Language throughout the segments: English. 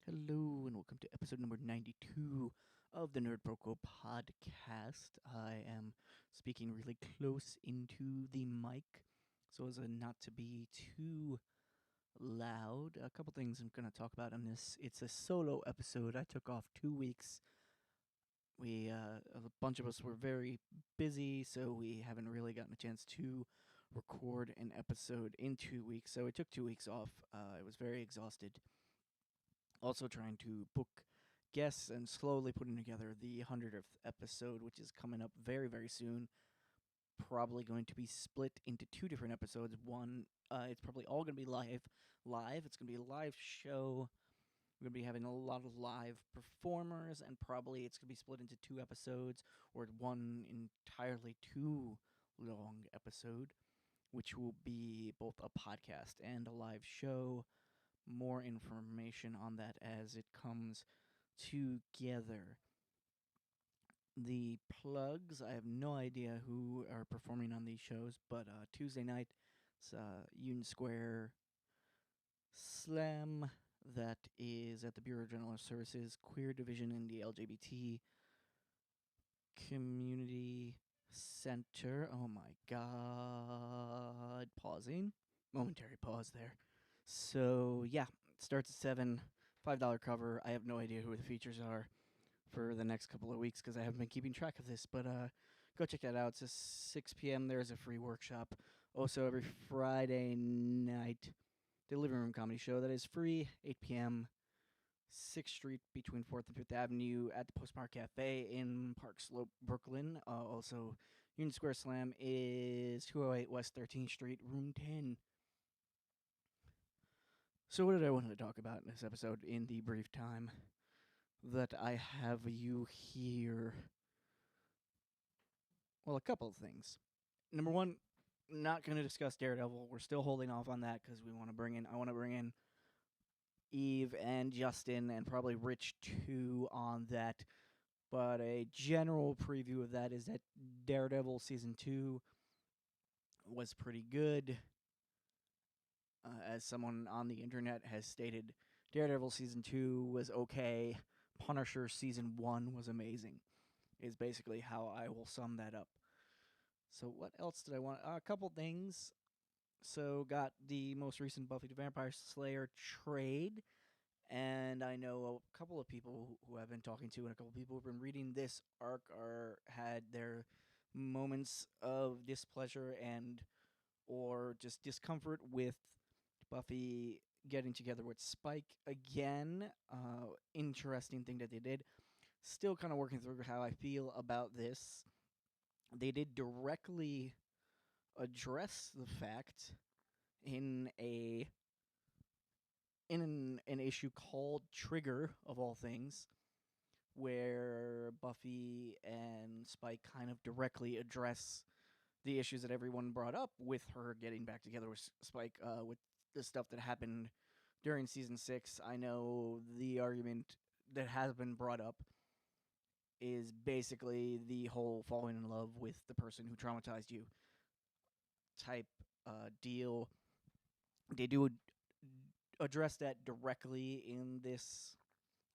Hello and welcome to episode number 92 of the NerdProQuo podcast. I am speaking really close into the mic so as not to be too loud. A couple things I'm going to talk about on this. It's a solo episode. I took off 2 weeks. A bunch of us were very busy, so we haven't really gotten a chance to record an episode in 2 weeks. So I took 2 weeks off. I was very exhausted. Also trying to book guests and slowly putting together the 100th episode, which is coming up very, very soon. Probably going to be split into two different episodes. One, it's probably all going to be live. It's going to be a live show. We're going to be having a lot of live performers, and probably it's going to be split into two episodes or one entirely too long episode, which will be both a podcast and a live show. More information on that as it comes together. The plugs, I have no idea who are performing on these shows, but Tuesday night, it's Union Square Slam. That is at the Bureau of General Services Queer Division in the LGBT Community Center. Oh my god. Pausing. Momentary pause there. So, yeah, it starts at 7, $5 cover. I have no idea who the features are for the next couple of weeks because I haven't been keeping track of this, but go check that out. It's a 6 p.m. There's a free workshop. Also, every Friday night, the Living Room Comedy Show that is free, 8 p.m., 6th Street between 4th and 5th Avenue at the Postmark Cafe in Park Slope, Brooklyn. Also, Union Square Slam is 208 West 13th Street, room 10. So what did I want to talk about in this episode in the brief time that I have you here? Well, a couple of things. Number one, not going to discuss Daredevil. We're still holding off on that because I want to bring in Eve and Justin and probably Rich too on that. But a general preview of that is that Daredevil Season 2 was pretty good. As someone on the internet has stated, Daredevil Season 2 was okay. Punisher Season 1 was amazing, is basically how I will sum that up. So what else did I want? A couple things. So got the most recent Buffy the Vampire Slayer trade, and I know a couple of people who I've been talking to and a couple of people who've been reading this arc had their moments of displeasure and or just discomfort with Buffy getting together with Spike again. Interesting thing that they did. Still kind of working through how I feel about this. They did directly address the fact in an issue called Trigger, of all things, where Buffy and Spike kind of directly address the issues that everyone brought up with her getting back together with Spike, with the stuff that happened during season 6. I know the argument that has been brought up is basically the whole falling in love with the person who traumatized you type deal. They do address that directly in this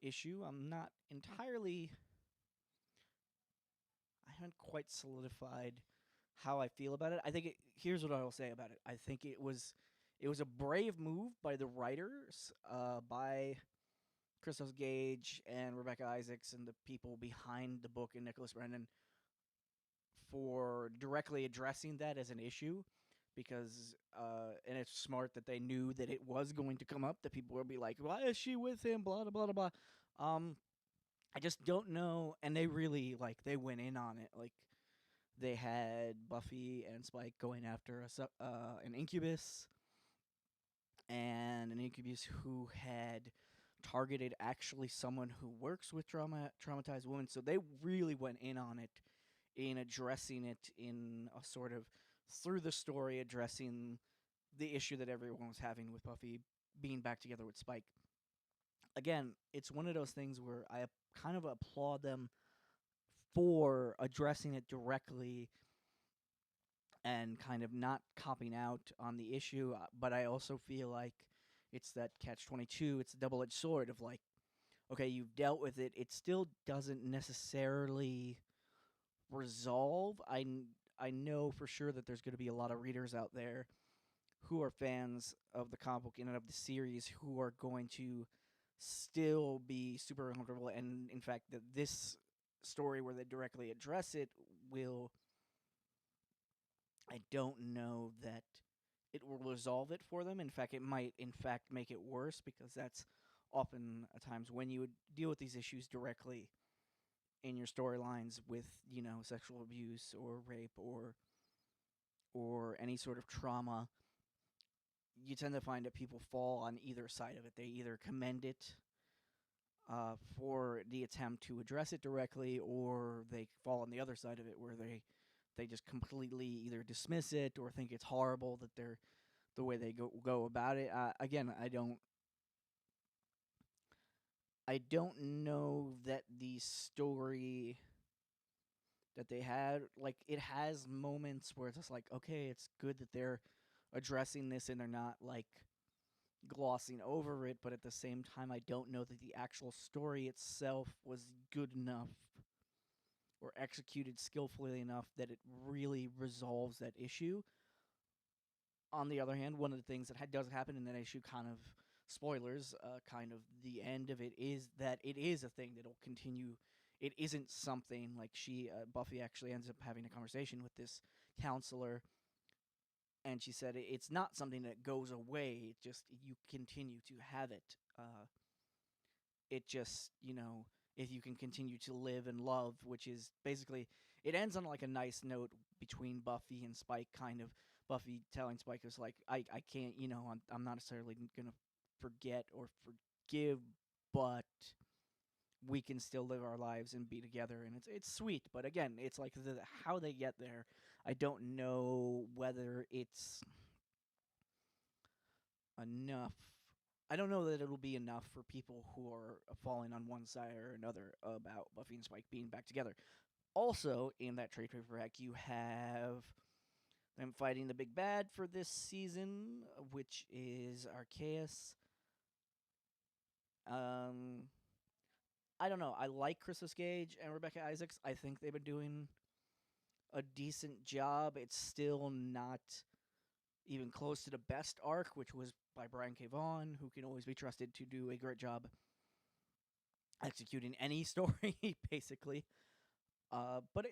issue. I'm not entirely. I haven't quite solidified how I feel about it. Here's what I will say about it. I think it was a brave move by the writers, by Christos Gage and Rebecca Isaacs and the people behind the book and Nicholas Brennan for directly addressing that as an issue. Because and it's smart that they knew that it was going to come up, that people would be like, why is she with him, blah, blah, blah, blah. I just don't know, and they really, they went in on it. They had Buffy and Spike going after an incubus, and an incubus who had targeted actually someone who works with traumatized women, so they really went in on it, in addressing it in a sort of, through the story, addressing the issue that everyone was having with Buffy being back together with Spike. Again, it's one of those things where I kind of applaud them for addressing it directly and kind of not copping out on the issue, but I also feel like it's that catch-22, it's a double-edged sword of okay, you've dealt with it. It still doesn't necessarily resolve. I know for sure that there's going to be a lot of readers out there who are fans of the comic book and of the series who are going to still be super uncomfortable. And in fact, that this story where they directly address it will, I don't know that it will resolve it for them. In fact, it might, in fact, make it worse because that's often at times when you would deal with these issues directly in your storylines with, sexual abuse or rape or any sort of trauma, you tend to find that people fall on either side of it. They either commend it for the attempt to address it directly, or they fall on the other side of it where they just completely either dismiss it or think it's horrible that they're the way they go about it. Again, I don't know that the story that they had, like, it has moments where it's just like, okay, it's good that they're addressing this and they're not like glossing over it, but at the same time, I don't know that the actual story itself was good enough or executed skillfully enough that it really resolves that issue. On the other hand, one of the things that does happen in that issue, kind of spoilers, kind of the end of it, is that it is a thing that'll continue. It isn't something like Buffy actually ends up having a conversation with this counselor, and she said it's not something that goes away. It just you continue to have it. It just if you can continue to live and love, which is basically it ends on like a nice note between Buffy and Spike, kind of Buffy telling Spike is like I can't I'm not necessarily gonna forget or forgive, but we can still live our lives and be together, and it's sweet. But again, it's like how they get there. I don't know whether it's enough. I don't know that it'll be enough for people who are falling on one side or another about Buffy and Spike being back together. Also, in that trade paperback, you have them fighting the big bad for this season, which is Arceus. Um, I don't know. I like Christos Gage and Rebecca Isaacs. I think they've been doing a decent job. It's still not even close to the best arc, which was by Brian K. Vaughan, who can always be trusted to do a great job executing any story, basically. But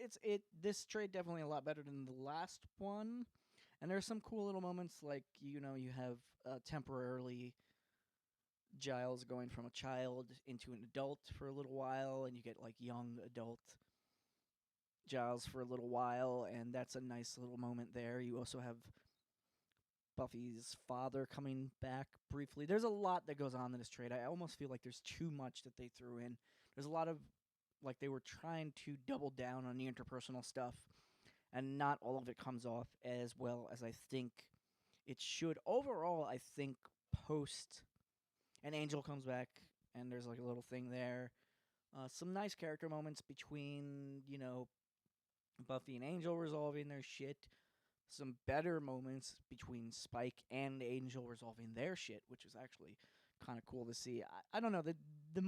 this trade definitely a lot better than the last one, and there's some cool little moments like you have temporarily Giles going from a child into an adult for a little while, and you get like young adult Giles for a little while, and that's a nice little moment there. You also have Buffy's father coming back briefly. There's a lot that goes on in this trade. I almost feel like there's too much that they threw in. There's a lot of like they were trying to double down on the interpersonal stuff, and not all of it comes off as well as I think it should. Overall, I think post an Angel comes back and there's like a little thing there. Some nice character moments between Buffy and Angel resolving their shit. Some better moments between Spike and Angel resolving their shit, which is actually kind of cool to see. I don't know the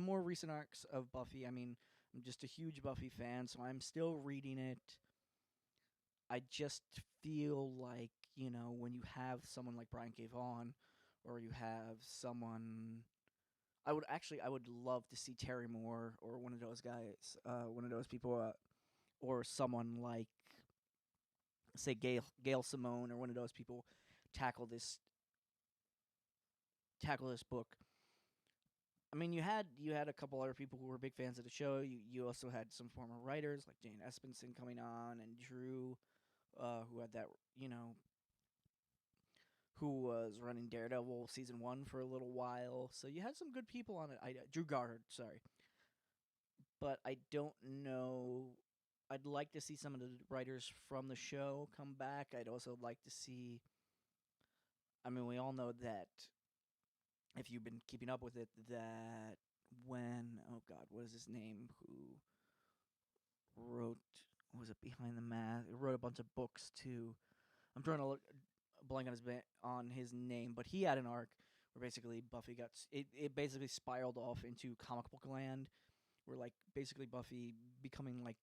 more recent arcs of Buffy. I mean, I'm just a huge Buffy fan, so I'm still reading it. I just feel like when you have someone like Brian K. Vaughan, or you have someone. I would love to see Terry Moore or one of those guys, one of those people, or someone like say Gail Simone or one of those people tackle this book. I mean, you had a couple other people who were big fans of the show. You also had some former writers like Jane Espenson coming on and Drew, who had that who was running Daredevil season 1 for a little while. So you had some good people on it. Drew Goddard, sorry, but I don't know. I'd like to see some of the writers from the show come back. I'd also like to see. I mean, we all know that if you've been keeping up with it, that when what is his name? Who wrote? Was it Behind the Mask? He wrote a bunch of books too. I'm trying to look blank on his name, but he had an arc where basically Buffy it basically spiraled off into comic book land, where like basically Buffy becoming like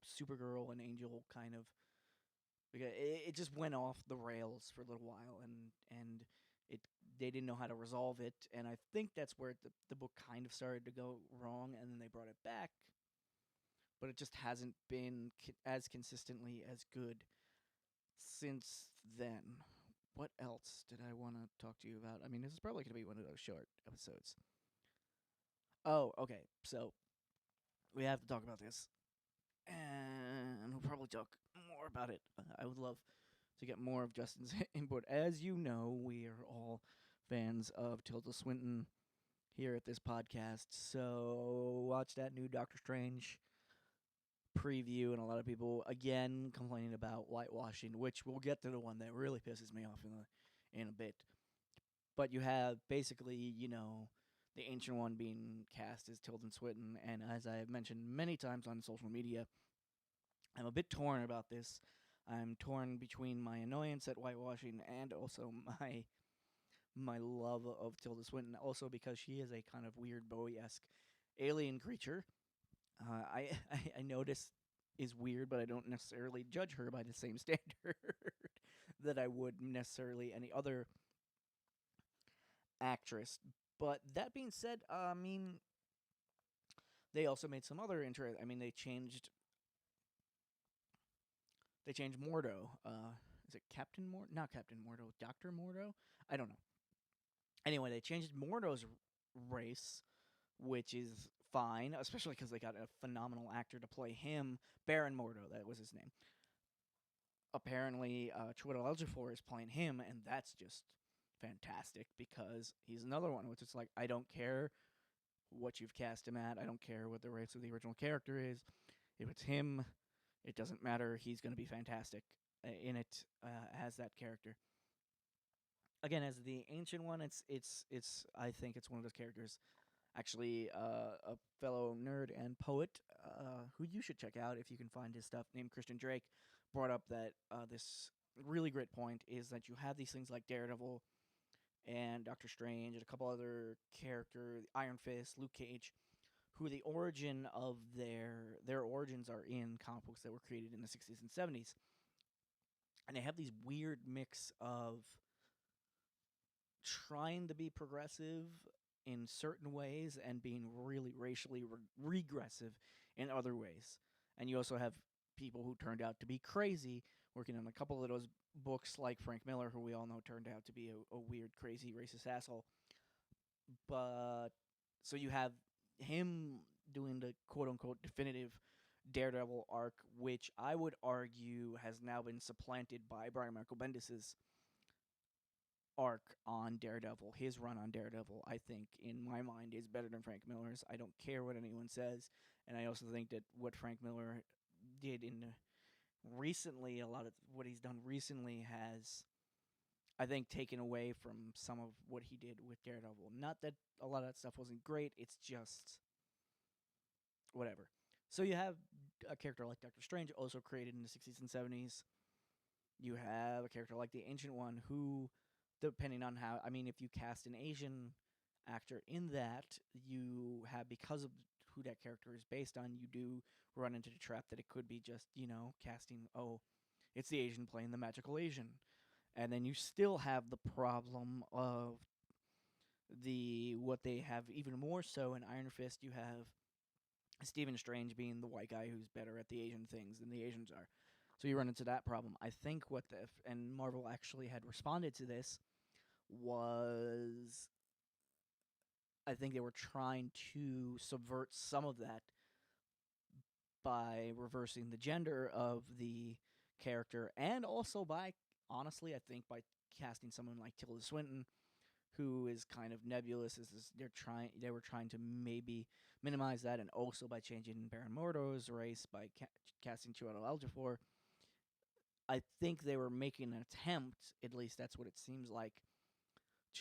Supergirl and Angel kind of, because it just went off the rails for a little while, and it they didn't know how to resolve it, and I think that's where the book kind of started to go wrong, and then they brought it back, but it just hasn't been as consistently as good since then. What else did I want to talk to you about? I mean, this is probably going to be one of those short episodes. Oh, okay. So we have to talk about this, and we'll probably talk more about it. I would love to get more of Justin's input. As you know, we are all fans of Tilda Swinton here at this podcast. So watch that new Doctor Strange preview, and a lot of people again complaining about whitewashing, which we'll get to the one that really pisses me off in a bit. But you have basically, the Ancient One being cast as Tilda Swinton, and as I have mentioned many times on social media, I'm a bit torn about this. I'm torn between my annoyance at whitewashing and also my love of Tilda Swinton, also because she is a kind of weird Bowie-esque alien creature. I notice is weird, but I don't necessarily judge her by the same standard that I would necessarily any other actress. But that being said, I mean, they also made some other interest. I mean, they changed Mordo. Is it Captain Mordo? Not Captain Mordo. Doctor Mordo. I don't know. Anyway, they changed Mordo's race, which is fine, especially because they got a phenomenal actor to play him. Baron Mordo, that was his name. Apparently, Chiwetel Ejiofor is playing him, and that's just fantastic because he's another one which is like, I don't care what you've cast him at. I don't care what the race of the original character is. If it's him, it doesn't matter. He's going to be fantastic in it as that character. Again, as the Ancient One, it's I think it's one of those characters. Actually, a fellow nerd and poet who you should check out if you can find his stuff, named Christian Drake, brought up that this really great point is that you have these things like Daredevil and Doctor Strange and a couple other characters, Iron Fist, Luke Cage, who the origin of their origins are in comic books that were created in the 60s and 70s. And they have these weird mix of trying to be progressive in certain ways and being really racially regressive in other ways. And you also have people who turned out to be crazy working on a couple of those books, like Frank Miller, who we all know turned out to be a weird, crazy, racist asshole. But so you have him doing the quote unquote definitive Daredevil arc, which I would argue has now been supplanted by Brian Michael Bendis's arc on Daredevil. His run on Daredevil, I think, in my mind, is better than Frank Miller's. I don't care what anyone says, and I also think that what Frank Miller did in recently, a lot of what he's done recently has, I think, taken away from some of what he did with Daredevil. Not that a lot of that stuff wasn't great, it's just whatever. So you have a character like Doctor Strange, also created in the 60s and 70s. You have a character like the Ancient One, who, depending on how, I mean, if you cast an Asian actor in that, you have, because of who that character is based on, you do run into the trap that it could be just, casting, oh, it's the Asian playing the magical Asian. And then you still have the problem of what they have even more so in Iron Fist. You have Stephen Strange being the white guy who's better at the Asian things than the Asians are. So you run into that problem. I think and Marvel actually had responded to this, was I think they were trying to subvert some of that by reversing the gender of the character, and also by, honestly, I think by casting someone like Tilda Swinton, who is kind of nebulous. They were trying to maybe minimize that, and also by changing Baron Mordo's race by casting Chiwetel Ejiofor. I think they were making an attempt, at least that's what it seems like,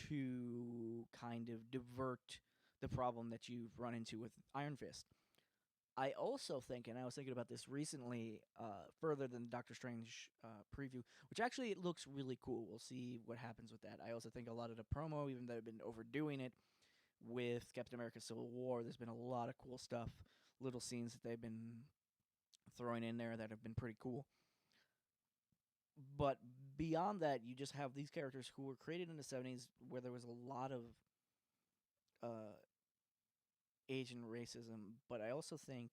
to kind of divert the problem that you've run into with Iron Fist. I also think, and I was thinking about this recently, further than Doctor Strange preview, which actually it looks really cool. We'll see what happens with that. I also think a lot of the promo, even though they've been overdoing it with Captain America: Civil War, there's been a lot of cool stuff, little scenes that they've been throwing in there that have been pretty cool. But beyond that, you just have these characters who were created in the '70s, where there was a lot of uh, Asian racism. But I also think,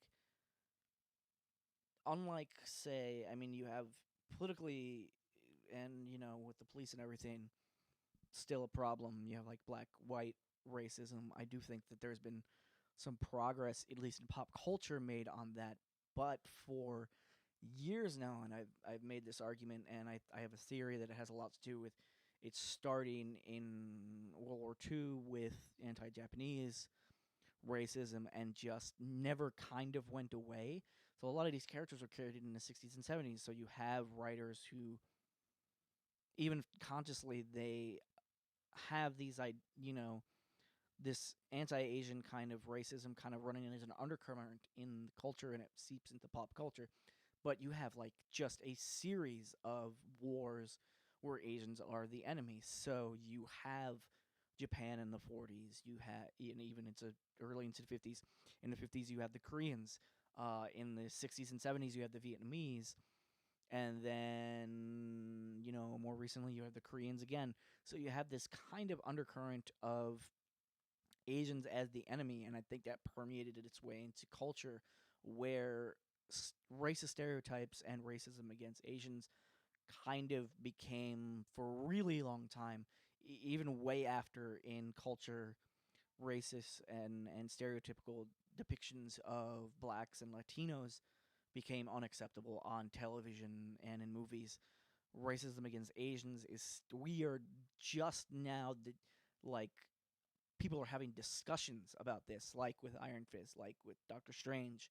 unlike, say, I mean, you have politically, and with the police and everything, still a problem. You have like black white racism. I do think that there's been some progress, at least in pop culture, made on that. But for years now, and I've made this argument, and I have a theory that it has a lot to do with it starting in World War II with anti-Japanese racism and just never kind of went away. So a lot of these characters were created in the '60s and '70s. So you have writers who, even consciously, they have these, this anti-Asian kind of racism kind of running as an undercurrent in the culture, and it seeps into pop culture. But you have like just a series of wars where Asians are the enemy. So you have Japan in the '40s. You had, and even into early into the '50s. In the '50s, you had the Koreans. In the '60s and '70s, you had the Vietnamese, and then more recently, you have the Koreans again. So you have this kind of undercurrent of Asians as the enemy, and I think that permeated its way into culture, where racist stereotypes and racism against Asians kind of became, for a really long time, even way after in culture, racist and stereotypical depictions of blacks and Latinos became unacceptable on television and in movies. Racism against Asians is weird just now that, like, people are having discussions about this, like with Iron Fist, like with Doctor Strange,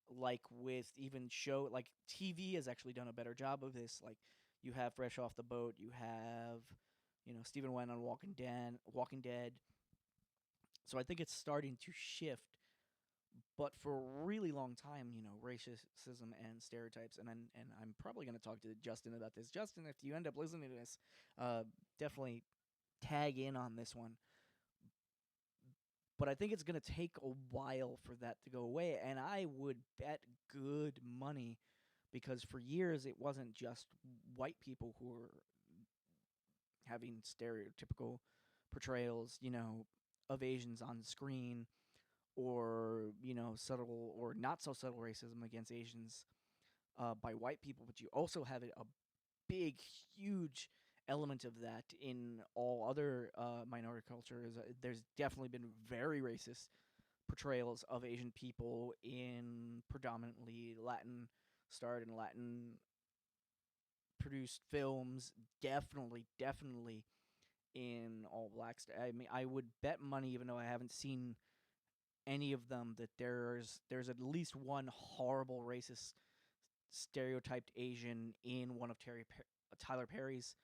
like with even show like TV has actually done a better job of this. Like you have Fresh Off the Boat, you have Stephen Wen on Walking Dead. So I think it's starting to shift, but for a really long time, racism and stereotypes, and I'm probably going to talk to Justin about this. Justin, if you end up listening to this, definitely tag in on this one. But I think it's going to take a while for that to go away, and I would bet good money, because for years it wasn't just white people who were having stereotypical portrayals, of Asians on screen, or subtle or not so subtle racism against Asians by white people, but you also have a big, huge element of that in all other minority cultures. There's definitely been very racist portrayals of Asian people in predominantly Latin starred and Latin produced films. Definitely in all blacks. I mean, I would bet money, even though I haven't seen any of them, that there's at least one horrible racist stereotyped Asian in one of Tyler Perry's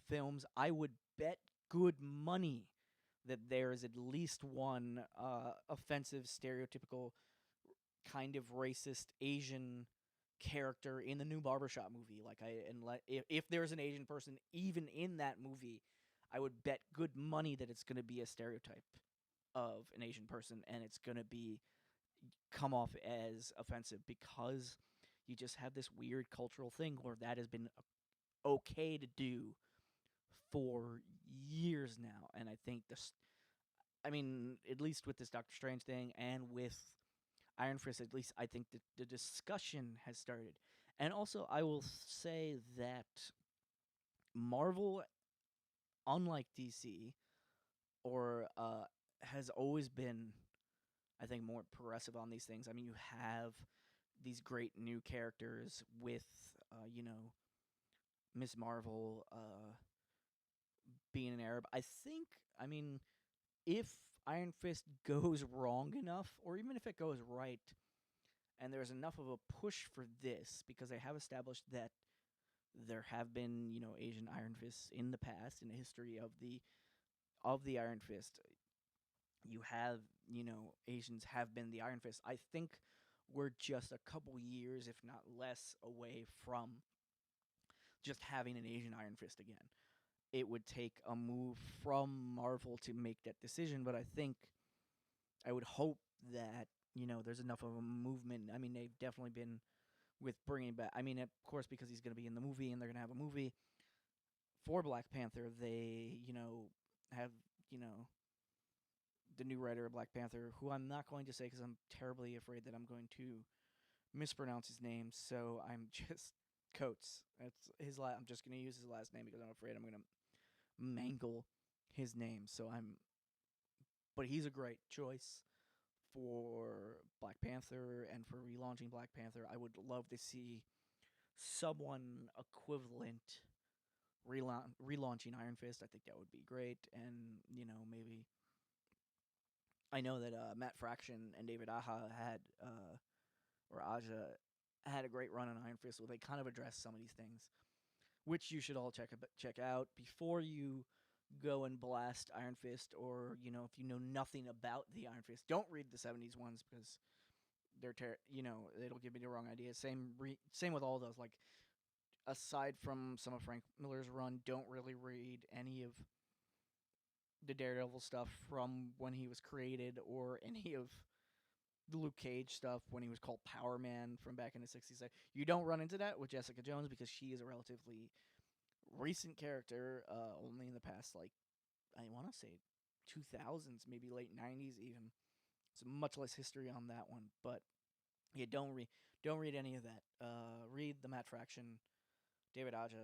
films. I would bet good money that there is at least one offensive, stereotypical, kind of racist Asian character in the new Barbershop movie. If there's an Asian person even in that movie, I would bet good money that it's going to be a stereotype of an Asian person, and it's going to be come off as offensive, because you just have this weird cultural thing where that has been okay to do for years now. And I think I mean, at least with this Doctor Strange thing and with Iron Fist, at least I think that the discussion has started. And also, I will say that Marvel, unlike DC, or has always been, I think, more progressive on these things. I mean, you have these great new characters with, Miss Marvel being an Arab. I think, I mean, if Iron Fist goes wrong enough, or even if it goes right, and there's enough of a push for this, because they have established that there have been, Asian Iron Fists in the past, in the history of the Iron Fist. You have, Asians have been the Iron Fist. I think we're just a couple years, if not less, away from just having an Asian Iron Fist again. It would take a move from Marvel to make that decision, but I would hope that, there's enough of a movement. I mean, they've definitely been with bringing back. I mean, of course, because he's going to be in the movie and they're going to have a movie for Black Panther, they, have, you know, the new writer of Black Panther, who I'm not going to say because I'm terribly afraid that I'm going to mispronounce his name. So I'm just Coates. That's his. I'm just going to use his last name because I'm afraid I'm going to mangle his name. But he's a great choice for Black Panther and for relaunching Black Panther. I would love to see someone equivalent relaunching Iron Fist. I think that would be great, and maybe I know that Matt Fraction and David Aja or Aja had a great run on Iron Fist, where they kind of addressed some of these things, which you should all check out before you go and blast Iron Fist, or if you know nothing about the Iron Fist, don't read the '70s ones because it'll give you the wrong idea. Same with all those. Like, aside from some of Frank Miller's run, don't really read any of the Daredevil stuff from when he was created, or any of the Luke Cage stuff when he was called Power Man from back in the '60s. You don't run into that with Jessica Jones because she is a relatively recent character, only in the past, like, I want to say 2000s, maybe late '90s even. It's much less history on that one, but yeah, don't read any of that. Read the Matt Fraction, David Aja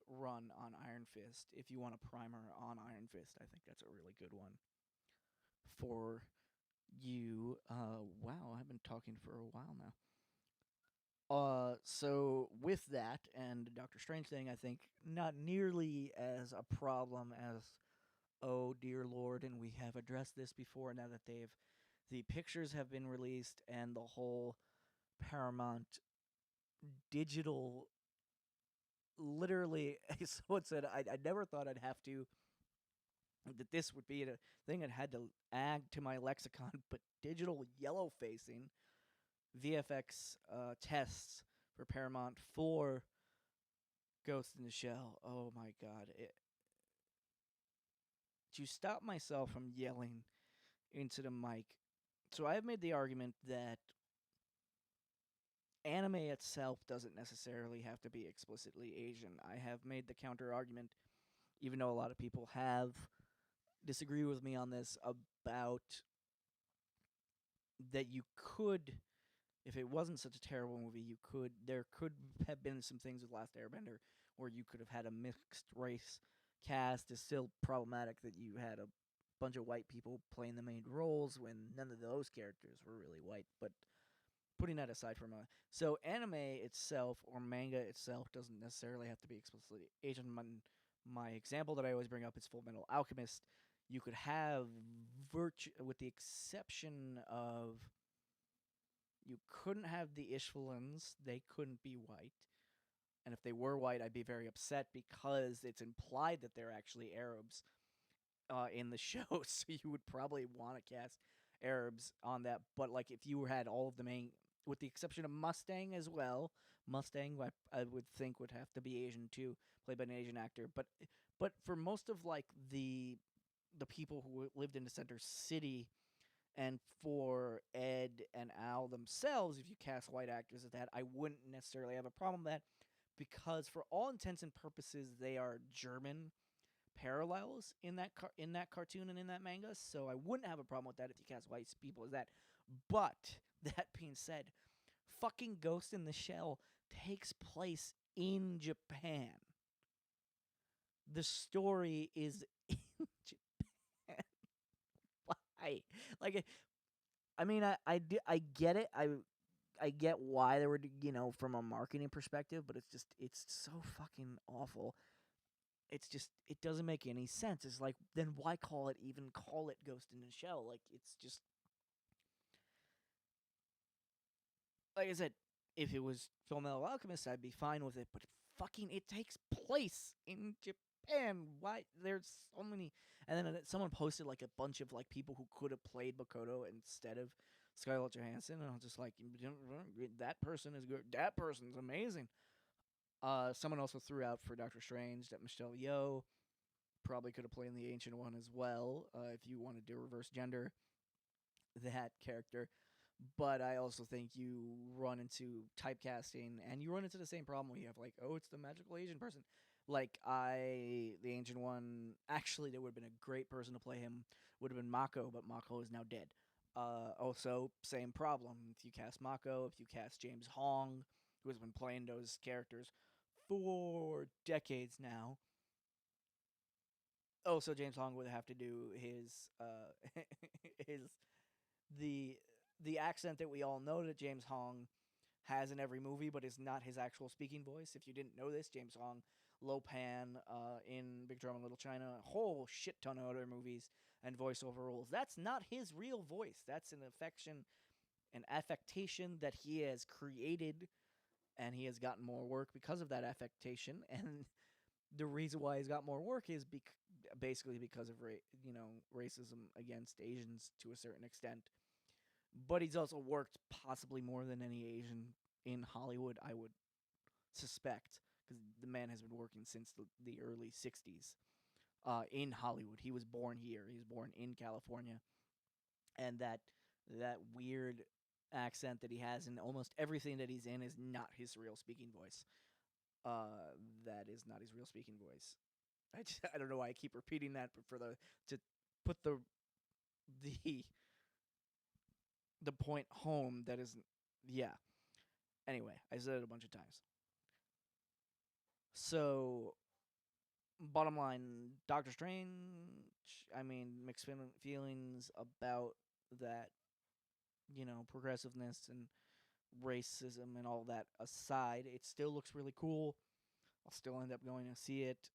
run on Iron Fist if you want a primer on Iron Fist. I think that's a really good one for you. Wow, I've been talking for a while now. So with that and the Doctor Strange thing, I think not nearly as a problem as, oh dear Lord, and we have addressed this before. Now that the pictures have been released and the whole Paramount digital, literally, someone said I never thought I'd have to that this would be a thing that had to add to my lexicon, but digital yellow facing VFX tests for Paramount for Ghost in the Shell. Oh my god. To stop myself from yelling into the mic. So I have made the argument that anime itself doesn't necessarily have to be explicitly Asian. I have made the counter argument, even though a lot of people have disagreed with me on this, about that you could, if it wasn't such a terrible movie, there could have been some things with Last Airbender where you could have had a mixed race cast. It's still problematic that you had a bunch of white people playing the main roles when none of those characters were really white. But putting that aside from so anime itself or manga itself doesn't necessarily have to be explicitly Asian. My example that I always bring up is Full Metal Alchemist. You could have with the exception of, you couldn't have the Ishvalans. They couldn't be white. And if they were white, I'd be very upset because it's implied that they're actually Arabs in the show. So you would probably want to cast Arabs on that. But like, if you had all of the main, with the exception of Mustang as well, Mustang I would think would have to be Asian too, played by an Asian actor. But for most of like the people who lived in the center city, and for Ed and Al themselves, if you cast white actors as that, I wouldn't necessarily have a problem with that, because for all intents and purposes, they are German parallels in that cartoon and in that manga. So I wouldn't have a problem with that if you cast white people as that. But that being said, fucking Ghost in the Shell takes place in Japan. The story is in Japan. Why? Like, I mean, I get it. I get why they were, from a marketing perspective, but it's so fucking awful. It's just, it doesn't make any sense. It's like, then why call it Ghost in the Shell? Like, it's just, like I said, if it was Full Metal Alchemist, I'd be fine with it. But fucking, it takes place in Japan. man, why there's so many. And then someone posted like a bunch of like people who could have played Makoto instead of Scarlett Johansson, and I was just like, that person is good. That person's amazing. Someone also threw out for Doctor Strange that Michelle Yeoh probably could have played the Ancient One as well, if you wanted to reverse gender that character. But I also think you run into typecasting, and you run into the same problem where you have like, oh, it's the magical Asian person. Like the Ancient One, actually, there would have been a great person to play him. Would have been Mako, but Mako is now dead. Also, same problem. If you cast Mako, if you cast James Hong, who has been playing those characters for decades now. Also, James Hong would have to do his his the the accent that we all know that James Hong has in every movie, but is not his actual speaking voice. If you didn't know this, James Hong, Lopan in Big Trouble in Little China, a whole shit ton of other movies and voiceover roles. That's not his real voice. That's an affectation that he has created, and he has gotten more work because of that affectation. And the reason why he's got more work is basically because of racism against Asians to a certain extent. But he's also worked possibly more than any Asian in Hollywood, I would suspect, because the man has been working since the early '60s in Hollywood. He was born here. He was born in California, and that weird accent that he has in almost everything that he's in is not his real speaking voice. That is not his real speaking voice. I don't know why I keep repeating that, but to put the the point home, that isn't. Yeah. Anyway, I said it a bunch of times. So, bottom line, Doctor Strange. I mean, mixed feelings about that. Progressiveness and racism and all that aside, it still looks really cool. I'll still end up going to see it.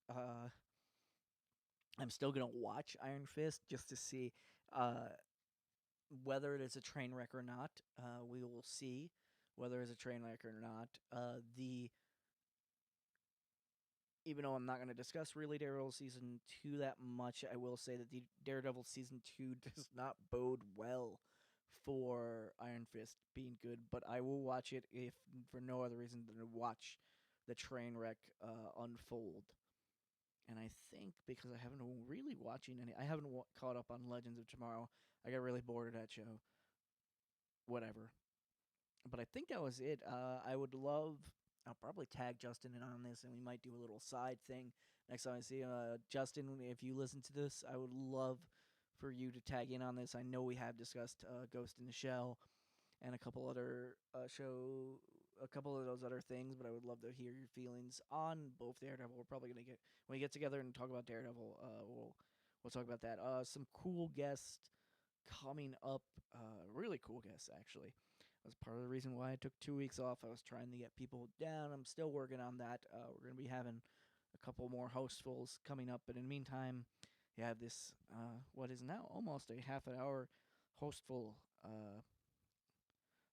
I'm still gonna watch Iron Fist just to see whether it is a train wreck or not. We will see whether it's a train wreck or not. The Even though I'm not going to discuss really Daredevil season 2 that much, I will say that the Daredevil season 2 does not bode well for Iron Fist being good, but I will watch it if for no other reason than to watch the train wreck unfold. And I think because I haven't really watching any, I haven't caught up on Legends of Tomorrow. I got really bored of that show. Whatever. But I think that was it. I would love. I'll probably tag Justin in on this, and we might do a little side thing next time I see Justin. If you listen to this, I would love for you to tag in on this. I know we have discussed Ghost in the Shell and a couple of those other things, but I would love to hear your feelings on both Daredevil. We're probably gonna get when we get together and talk about Daredevil. We'll talk about that. Some cool guests coming up. Really cool guests actually. That was part of the reason why I took 2 weeks off. I was trying to get people down. I'm still working on that. We're going to be having a couple more hostfuls coming up, but in the meantime, you have this what is now almost a half an hour hostful.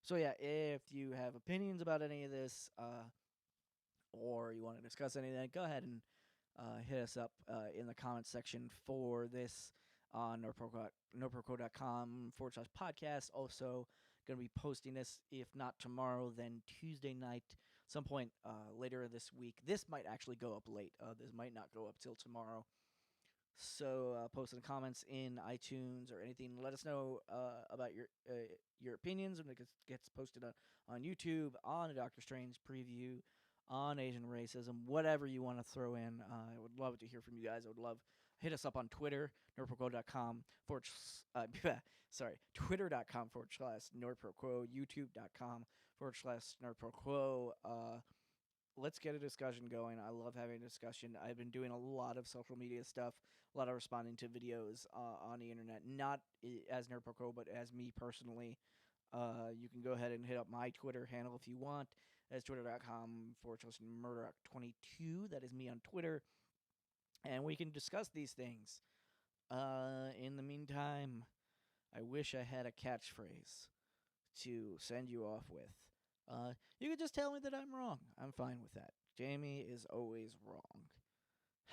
So yeah, if you have opinions about any of this, or you want to discuss anything, go ahead and hit us up in the comments section for this on nerdproquo.com/podcast. Also, going to be posting this, if not tomorrow, then Tuesday night, some point later this week. This might actually go up late. This might not go up till tomorrow. So post in the comments in iTunes or anything. Let us know about your opinions when it gets posted on YouTube, on a Doctor Strange preview, on Asian racism, whatever you want to throw in. I would love to hear from you guys. I would love hit us up on Twitter, nerdproquo.com Twitter.com/nerdproquo, YouTube.com/nerdproquo. Let's get a discussion going. I love having a discussion. I've been doing a lot of social media stuff, a lot of responding to videos on the internet, not as NerdProQuo, but as me personally. You can go ahead and hit up my Twitter handle if you want. That's twitter.com/murdoch22. That is me on Twitter. And we can discuss these things. In the meantime, I wish I had a catchphrase to send you off with. You could just tell me that I'm wrong. I'm fine with that. Jaime is always wrong.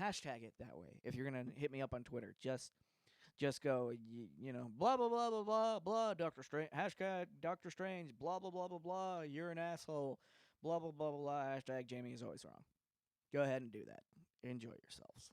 Hashtag it that way. If you're gonna hit me up on Twitter, just go, blah blah blah blah blah blah. Doctor Strange hashtag Doctor Strange. Blah blah blah blah blah. You're an asshole. Blah blah blah blah blah. Hashtag Jaime is always wrong. Go ahead and do that. Enjoy yourselves.